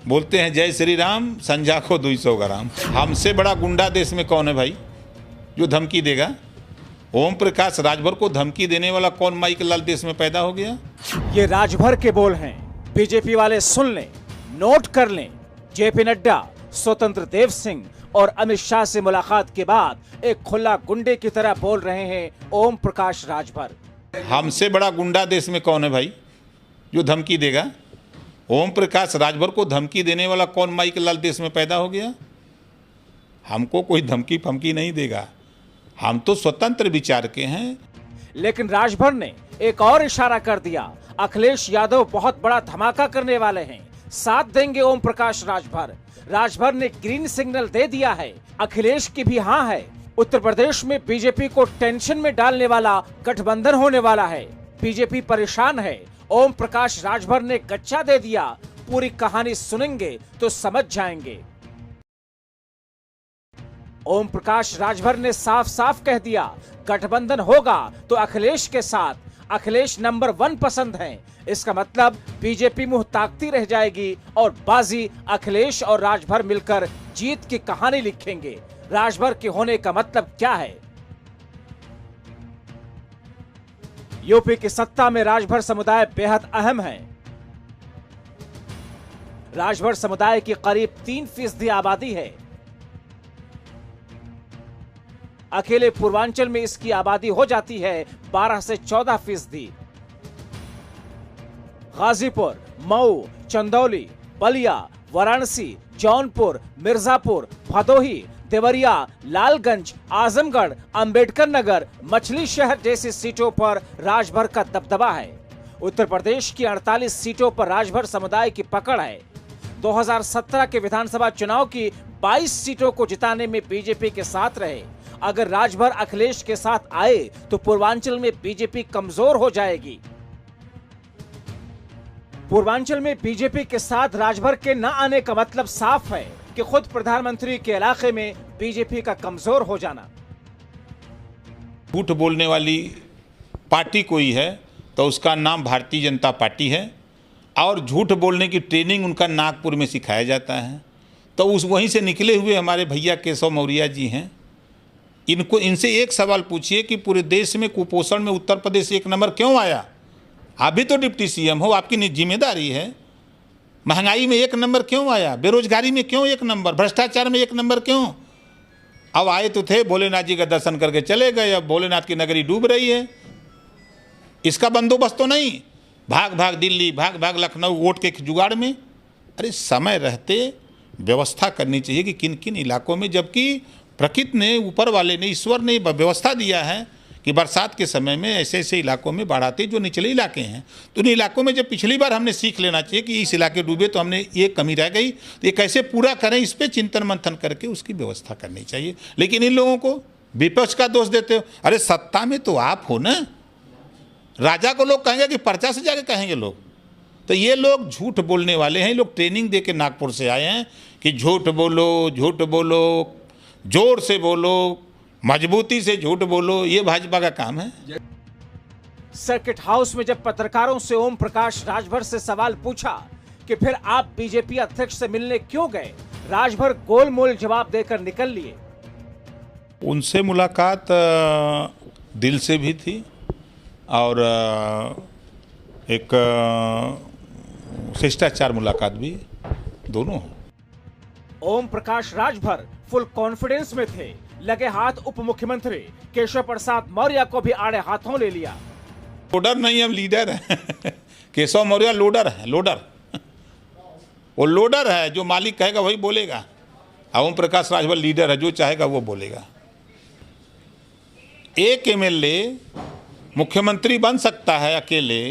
बोलते हैं जय श्री राम, संझा को 200 ग्राम। हमसे बड़ा गुंडा देश में कौन है भाई जो धमकी देगा? ओम प्रकाश राजभर को धमकी देने वाला कौन माइक लाल देश में पैदा हो गया? ये राजभर के बोल हैं। बीजेपी वाले सुन लें, नोट कर लें। जेपी नड्डा, स्वतंत्र देव सिंह और अमित शाह से मुलाकात के बाद एक खुला गुंडे की तरह बोल रहे हैं ओम प्रकाश राजभर। हमसे बड़ा गुंडा देश में कौन है भाई जो धमकी देगा? ओम प्रकाश राजभर को धमकी देने वाला कौन माइक लाल देश में पैदा हो गया? हमको कोई धमकी फमकी नहीं देगा, हम तो स्वतंत्र विचार के हैं। लेकिन राजभर ने एक और इशारा कर दिया, अखिलेश यादव बहुत बड़ा धमाका करने वाले हैं, साथ देंगे ओम प्रकाश राजभर। राजभर ने ग्रीन सिग्नल दे दिया है, अखिलेश की भी हाँ है। उत्तर प्रदेश में बीजेपी को टेंशन में डालने वाला गठबंधन होने वाला है। बीजेपी परेशान है। ओम प्रकाश राजभर ने गच्चा दे दिया। पूरी कहानी सुनेंगे तो समझ जाएंगे। ओम प्रकाश राजभर ने साफ साफ कह दिया, गठबंधन होगा तो अखिलेश के साथ। अखिलेश नंबर 1 पसंद हैं। इसका मतलब बीजेपी मुंह ताकती रह जाएगी और बाजी अखिलेश और राजभर मिलकर जीत की कहानी लिखेंगे। राजभर के होने का मतलब क्या है? यूपी की सत्ता में राजभर समुदाय बेहद अहम है। राजभर समुदाय की करीब 3% आबादी है। अकेले पूर्वांचल में इसकी आबादी हो जाती है 12 से 14%। गाजीपुर, मऊ, चंदौली, बलिया, वाराणसी, जौनपुर, मिर्जापुर, भदोही, देवरिया, लालगंज, आजमगढ़, अंबेडकर नगर, मछली शहर जैसी सीटों पर राजभर का दबदबा है। उत्तर प्रदेश की 48 सीटों पर राजभर समुदाय की पकड़ है। 2017 के विधानसभा चुनाव की 22 सीटों को जिताने में बीजेपी के साथ रहे। अगर राजभर अखिलेश के साथ आए तो पूर्वांचल में बीजेपी कमजोर हो जाएगी। पूर्वांचल में बीजेपी के साथ राजभर के न आने का मतलब साफ है कि खुद प्रधानमंत्री के इलाके में बीजेपी का कमजोर हो जाना। झूठ बोलने वाली पार्टी कोई है तो उसका नाम भारतीय जनता पार्टी है, और झूठ बोलने की ट्रेनिंग उनका नागपुर में सिखाया जाता है। तो उस वहीं से निकले हुए हमारे भैया केशव मौर्य जी हैं। इनसे एक सवाल पूछिए कि पूरे देश में कुपोषण में उत्तर प्रदेश 1 नंबर क्यों आया? आप भी तो डिप्टी सीएम हो, आपकी जिम्मेदारी है। महंगाई में 1 नंबर क्यों आया? बेरोजगारी में क्यों 1 नंबर? भ्रष्टाचार में 1 नंबर क्यों? अब आए तो थे, भोलेनाथ जी का दर्शन करके चले गए। अब भोलेनाथ की नगरी डूब रही है, इसका बंदोबस्त तो नहीं। भाग भाग दिल्ली, भाग भाग लखनऊ वोट के जुगाड़ में। अरे समय रहते व्यवस्था करनी चाहिए कि किन किन इलाकों में, जबकि प्रकृति ने, ऊपर वाले ने, ईश्वर ने व्यवस्था दिया है कि बरसात के समय में ऐसे ऐसे इलाकों में बाढ़ आती है जो निचले इलाके हैं। तो उन इलाकों में जब पिछली बार हमने सीख लेना चाहिए कि इस इलाके डूबे तो हमने ये कमी रह गई तो ये कैसे पूरा करें, इस पर चिंतन मंथन करके उसकी व्यवस्था करनी चाहिए। लेकिन इन लोगों को विपक्ष का दोष देते हो। अरे सत्ता में तो आप हो ना, राजा को लोग कहेंगे कि पर्चा से जाके कहेंगे लोग। तो ये लोग झूठ बोलने वाले हैं। ये लोग ट्रेनिंग दे के नागपुर से आए हैं कि झूठ बोलो, झूठ बोलो, जोर से बोलो, मजबूती से झूठ बोलो। ये भाजपा का काम है। सर्किट हाउस में जब पत्रकारों से ओम प्रकाश राजभर से सवाल पूछा कि फिर आप बीजेपी अध्यक्ष से मिलने क्यों गए, राजभर गोलमोल जवाब देकर निकल लिए। उनसे मुलाकात दिल से भी थी और एक शिष्टाचार मुलाकात भी, दोनों हो। ओम प्रकाश राजभर फुल कॉन्फिडेंस में थे। लगे हाथ उप मुख्यमंत्री केशव प्रसाद मौर्य को भी आड़े हाथों ले लिया। लोडर नहीं, हम लीडर हैं। केशव मौर्य लोडर है, लोडर। वो लोडर है, जो मालिक कहेगा वही बोलेगा। ओम प्रकाश राजभर लीडर है, जो चाहेगा वो बोलेगा। एक एमएलए मुख्यमंत्री बन सकता है अकेले,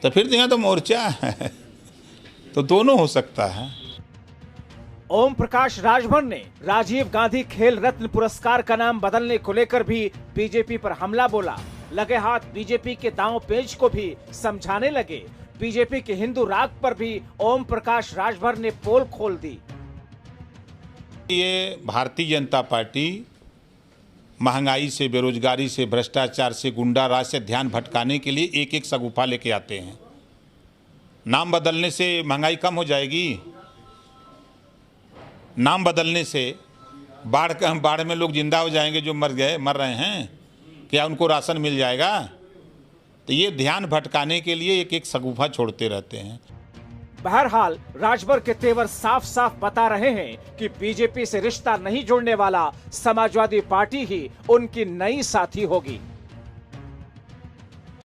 तो फिर यहाँ तो मोर्चा है, तो दोनों हो सकता है। ओम प्रकाश राजभर ने राजीव गांधी खेल रत्न पुरस्कार का नाम बदलने को लेकर भी बीजेपी पर हमला बोला। लगे हाथ बीजेपी के दांव पेच को भी समझाने लगे। बीजेपी के हिंदू राग पर भी ओम प्रकाश राजभर ने पोल खोल दी। ये भारतीय जनता पार्टी महंगाई से, बेरोजगारी से, भ्रष्टाचार से, गुंडा राज से ध्यान भटकाने के लिए एक एक सगुफा लेके आते हैं। नाम बदलने से महंगाई कम हो जाएगी? नाम बदलने से बाढ़ में लोग जिंदा हो जाएंगे जो मर रहे हैं? क्या उनको राशन मिल जाएगा? तो ये ध्यान भटकाने के लिए एक शगुफा छोड़ते रहते हैं। बहरहाल राजभर के तेवर साफ साफ बता रहे हैं कि बीजेपी से रिश्ता नहीं जोड़ने वाला समाजवादी पार्टी ही उनकी नई साथी होगी।